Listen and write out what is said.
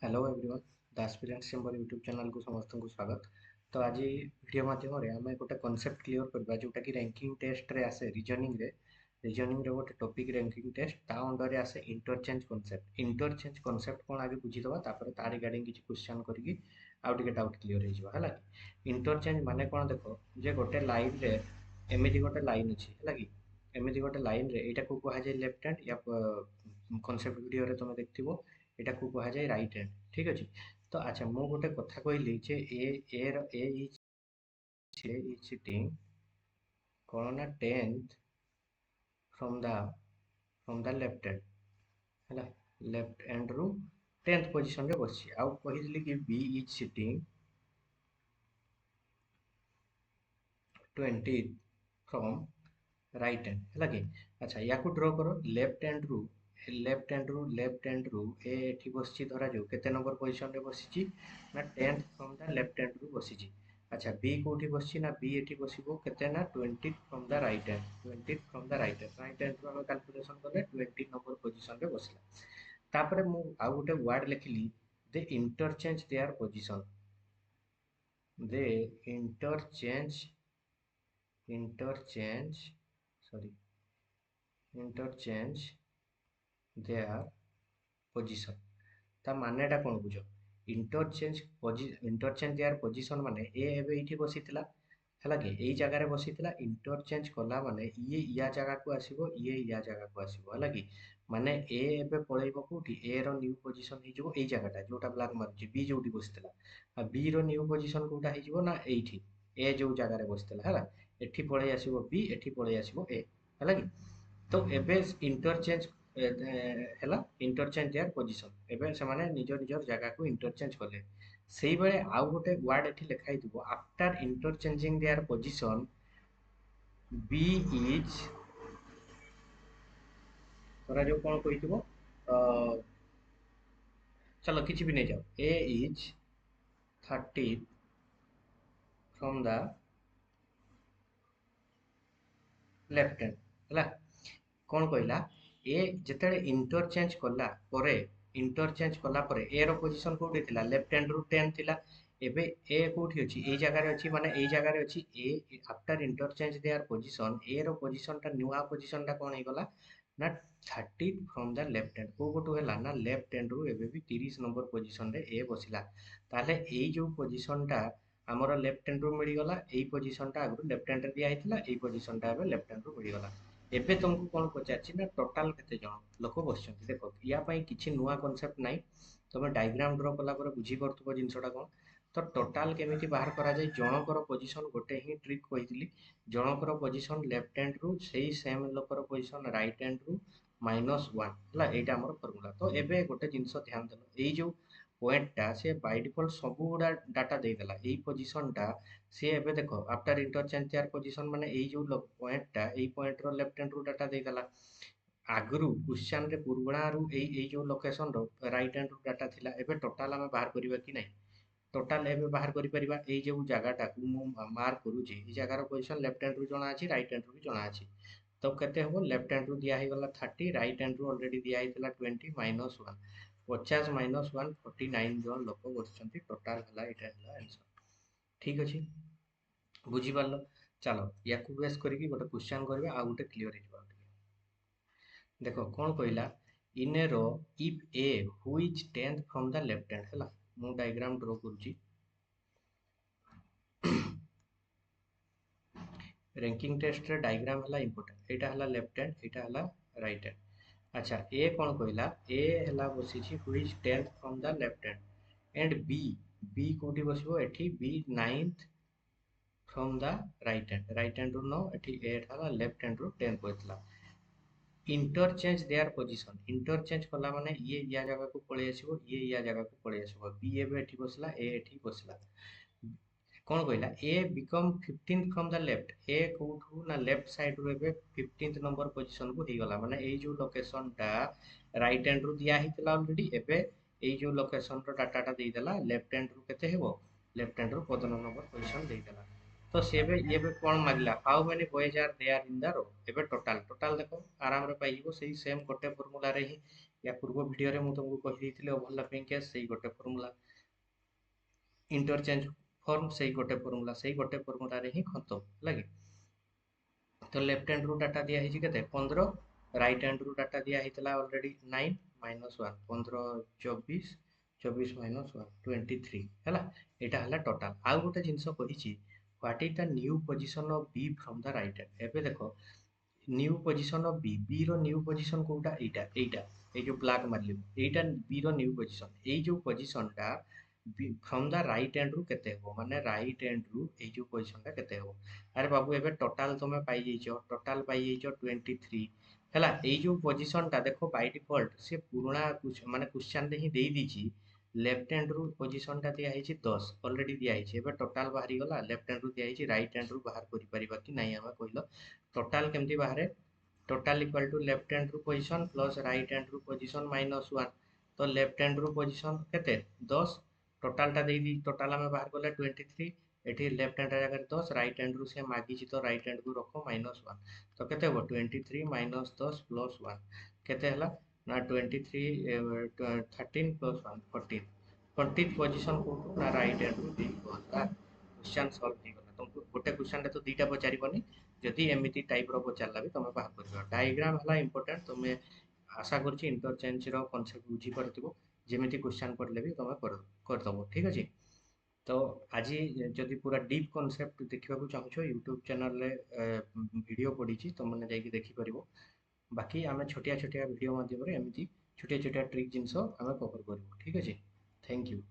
Hello everyone the aspirants chamber YouTube channel को समस्त को स्वागत। तो आज वीडियो माध्यम आम गोटे कनसेप्ट क्लीयर करवा जोटा कि रैंकिंग टेस्ट रे आसे रीजनिंग रे गोटे टॉपिक रैंकिंग टेस्ट ता अंडर आसे इंटरचेंज कॉन्सेप्ट कौन आगे बुझीदबा तापर तार रिगार्डिंग किसी क्वेश्चन करके आउ टिके डाउट क्लीयर हो जिवो हला कि इंटरचेंज माने कौन देखो जे गोटे लाइन रे एमिति गोटे लाइन अछि हला कि एमिति गोटे लाइन रे एटा को कहा जाय लेफ्ट हैंड या कॉन्सेप्ट वीडियो रे तुम देखथिबो एटा को कहा जाय राइट हैंड। ठीक अछि। तो अच्छा मु गोटे कथा कहली जे ए इज सिटिंग कौन ना 10th from the left hand है लेफ्ट हैंड रु 10th पोजीशन रे बसी आउ कहिली कि B is sitting 20th from right hand है कि अच्छा या ड्र करो लेफ्ट हैंड रु ए एठी बसची धरा जो केते नंबर पोजीशन रे बसिची ना 10th from the left hand रु बसिची। अच्छा बी कोठी बसची ना बी एठी बसिबो केते ना 20th from the right hand रु हम कैलकुलेशन करले 20 नंबर पोजीशन रे बसला। तापरे मु आ गोटे वर्ड लिखली दे इंटरचेंज देयर पोजीशन दे interchange interchange sorry interchange their position ता मानेटा कौन बुझ इंटरचेंज देयर पोजीशन माने ए एबे एठी बसितला हैला कि एई जगह रे बसितला इंटरचेंज कला माने ये या जगह को आसीबो ये या जगह को आसीबो हैला कि माने ए एबे पळेइबो कोठी ए रो न्यू पोजीशन हे जिवो एई जगहटा जोटा ब्लैक मारुची बी जोटी बसितला आ बी रो न्यू पोजीशन कोटा हे जिवो ना एइठी ए जो जगह रे बसितला हैला एठी पळेइ आसीबो बी एठी पळेइ आसीबो ए हैला कि तो एबे इंटरचेंज हैला इंटरचेंज देयर पोजीशन एबे से माने निज निजर जगह को इंटरचेंज कले सेही बेले आउ गोटे वर्ड एठी लिखाइ दिबो after interchanging their position B is तोरा जो कोन कहिथिबो चलो किछि भी नहीं जाओ A is 30 from the left hand हैला कौन कहला ए जेतेले इंटरचेंज कला परे ए रो पोजीशन कोठी थिला लेफ्ट हैंड रु 10 थिला एबे ए कोठी अछि ए जगह रे अछि माने ए जगह रे अछि A after interchange their position A रो पोजीशन ता न्यूआ पोजीशन ता कोन हे गला ना 30 फ्रॉम द लेफ्ट हैंड को गोटो हैला ना लेफ्ट हैंड रु एबे भी 30 नंबर पोजीशन रे ए बसिला ताले एई जो पोजीशन ता हमर लेफ्ट हैंड रु मिली गला एई पोजीशन ता आगु लेफ्ट हैंड रे दिया हितला एई पोजीशन ता एबे लेफ्ट हैंड रु मिली गला। ଏବେ ତମକୁ କଣ ପଚାରିଛି ନା ଟୋଟାଲ କେତେ ଜଣ ଲୋକ ବସିଛନ୍ତି ଦେଖ ୟା ପାଇଁ କିଛି ନୂଆ କନସେପ୍ଟ ନାହିଁ ତମେ ଡାଇଗ୍ରାମ ଡ୍ର କଲା ପରେ ବୁଝିପାରୁଥିବ ଜିନିଷଟା କଣ ତ ଟୋଟାଲ କେମିତି ବାହାର କରାଯାଏ ଜଣଙ୍କର ପୋଜିସନ ଗୋଟେ ହିଁ ଟ୍ରିକ୍ କହିଥିଲି ଜଣଙ୍କର ପୋଜିସନ ଲେଫ୍ଟ ହ୍ୟାଣ୍ଡ ରୁ ସେଇ ସେମ୍ ଲୋକର ପୋଜିସନ ରାଇଟ୍ ହ୍ୟାଣ୍ଡ ରୁ -1 ହେଲା ଏଇଟା ଆମର ଫର୍ମୁଲା ତ ଏବେ ଗୋଟେ ଜିନିଷ ଧ୍ୟାନ ଦେଲ ଏଇ ଯୋଉ ପଏଣ୍ଟଟା ସେ ବାଇ ଡିଫଲ୍ଟ ସବୁ ଗୁଡା ଡାଟା ଦେଇଦେଲା ଏଇ ପୋଜିସନଟା ସିଏ ଏବେ ଦେଖ ଆଫ୍ଟର ଇଣ୍ଟରଚେଞ୍ଜ ଦେୟାର ପୋଜିସନ ମାନେ ଏଇ ଯୋଉ ପଏଣ୍ଟଟା ଏଇ ପଏଣ୍ଟର ଲେଫ୍ଟ ହ୍ୟାଣ୍ଡ ରୁ ଡାଟା ଦେଇଦେଲା ଆଗରୁ କ୍ୱେଶ୍ଚନ ରେ ପୁରୁଣାରୁ ଏଇ ଯୋଉ ଲୋକେସନ ର ରାଇଟ୍ ହ୍ୟାଣ୍ଡ ରୁ ଡାଟା ଥିଲା ଏବେ ଟୋଟାଲ ଆମେ ବାହାର କରିବା କି ନାହିଁ ଟୋଟାଲ ଏବେ ବାହାର କରିପାରିବା ଏଇ ଯୋଉ ଜାଗାଟାକୁ ମୁଁ ମାର୍କ କରୁଛି ଏଇ ଜାଗାର ପୋଜିସନ ଲେଫ୍ଟ ହ୍ୟାଣ୍ଡ ରୁ ଜଣା ଅଛି ରାଇଟ୍ ହ୍ୟାଣ୍ଡ ରୁ ବି ଜଣା ଅଛି ତ କେତେ ହବ ଲେଫ୍ଟ ହ୍ୟାଣ୍ଡ ରୁ ଦିଆ ହେଇଗଲା 30 ରାଇଟ୍ ହ୍ୟାଣ୍ଡ ରୁ ଅଲରେଡି ଦିଆ ହେଇଥିଲା 20 -1 50 -1 49 ଜଣ ଲୋକ ବସିଛନ୍ତି ଟୋଟାଲ ହେଲା ଏଇଟା ହେଲା ଆନ୍ସର। ଠିକ ଅଛି ବୁଝିପାରିଲ ଚାଲ ୟାକୁ ବେସ୍ କରିକି ଗୋଟେ क्वेश्चन କରିବା ଆଉ ଗୋଟେ କ୍ଲିୟର ହେଇଯିବ देखो कौन कहला in a row if A who is 10th from the left hand हैला मु डायग्राम ड्रॉ करूची रैंकिंग टेस्ट रे डायग्राम हला इंपोर्टेंट एटा हला लेफ्ट हैंड एटा हला राइट हैंड अच्छा ए कौन कहला ए हला बसिची who is 10th from the left hand and B कोठी बसिबो एठी B 9th from the right hand रो नो एठी ए हला लेफ्ट हैंड रो 10 पइतला इंटरचेंज देयर पोजीशन इंटरचेंज कला माने ये या जगह को पळे आसीबो ये या जगह को पळे आसीबो बी एबे एठी बसला ए एठी बसला कौन कहला A become 15th from the left A कोठू ना लेफ्ट साइड रो एबे 15th नंबर पोजीशन को हेगला माने एई जो लोकेशन टा राइट हैंड रू दिया हितला ऑलरेडी एबे एई जो लोकेशन रो डाटा टा देई देला लेफ्ट हैंड रू केते हेबो लेफ्ट हैंड रू 15 नंबर पोजीशन देई देला तो सेबे एबे कोन मागला how many boys are there in the row एबे टोटल देखो आराम रे पाइबो सेही सेम गोटे फार्मूला रे ही या पूर्व वीडियो रे मु तुमको कहि देथिले ओवरलैपिंग केस सेही गोटे फार्मूला, इंटरचेंज फॉर्म सेही गोटे फार्मूला रे ही खत्म लगे। तो लेफ्ट हैंड रू डाटा दिया है केते 15, राइट हैंड रू डाटा दिया हेतला ऑलरेडी 9 -1 15 24 24 -1 23 हैला। एटा हला टोटल। आउ गोटे जिंस कहिची what is the new position of B from the right hand. एबे देखो new position of B, B रो न्यू पोजीशन कोउटा एटा एटा ए जो ब्लैक मारली एटा बी रो न्यू पोजीशन, ए जो पोजीशन टा फ्रॉम द राइट हैंड रू केते हो माने राइट हैंड रू ए जो पोजीशन टा केते हो। अरे बाबू एबे टोटल तुमे पाई जेइछो, टोटल पाई जेइछो 23 हैला। ए जो पोजीशन टा देखो बाय डिफॉल्ट से पुराना कुछ माने क्वेश्चन रे ही देई दीची लेफ्ट हैंड रू पोजीशन टा दिया है 10 ऑलरेडी दिया है। एबे टोटल बाहरी गला लेफ्ट हैंड रू दिया है, राइट हैंड रू बाहर करि परिबा कि नहीं हमें कहलो टोटल केमती बाहर total equal to left hand रू पोजीशन प्लस राइट हैंड रू पोजीशन -1। तो लेफ्ट हैंड रू पोजीशन केते 10, टोटल टा देई दी टोटल हमें बाहर गला 23। एठी लेफ्ट हैंड जगह 10, राइट हैंड रू से मागी छी तो राइट हैंड को रखो -1। तो केते हो 23 -10 प्लस 1 केते हला ना 23 13 प्लस 1 14। 14 पोजीशन को ना राइट हैंड रू देई गला। क्वेश्चन सॉल्व हो गला। तुमको गोटे क्वेश्चन रे तो दीटा पचारिबनी, जदि एमिति टाइप रो पचारला भी तुम बाहर कर। डायग्राम हला इंपोर्टेंट, तुम आशा करछि इंटरचेंज रो कांसेप्ट बुझी परथिबो, जेमिति क्वेश्चन पढ़ले भी तुम कर दबो ठीक अछि। तो आज जदि पूरा डीप कांसेप्ट देखा चाहूँ यूट्यूब चैनल रे वीडियो पड़ी तुमने जाकि देखि परिबो। बाकी आम छोटिया छोटिया वीडियो माध्यम एमती छोटिया छोटिया ट्रिक जिनस आम कवर करूँ ठीक अच्छे। Thank you.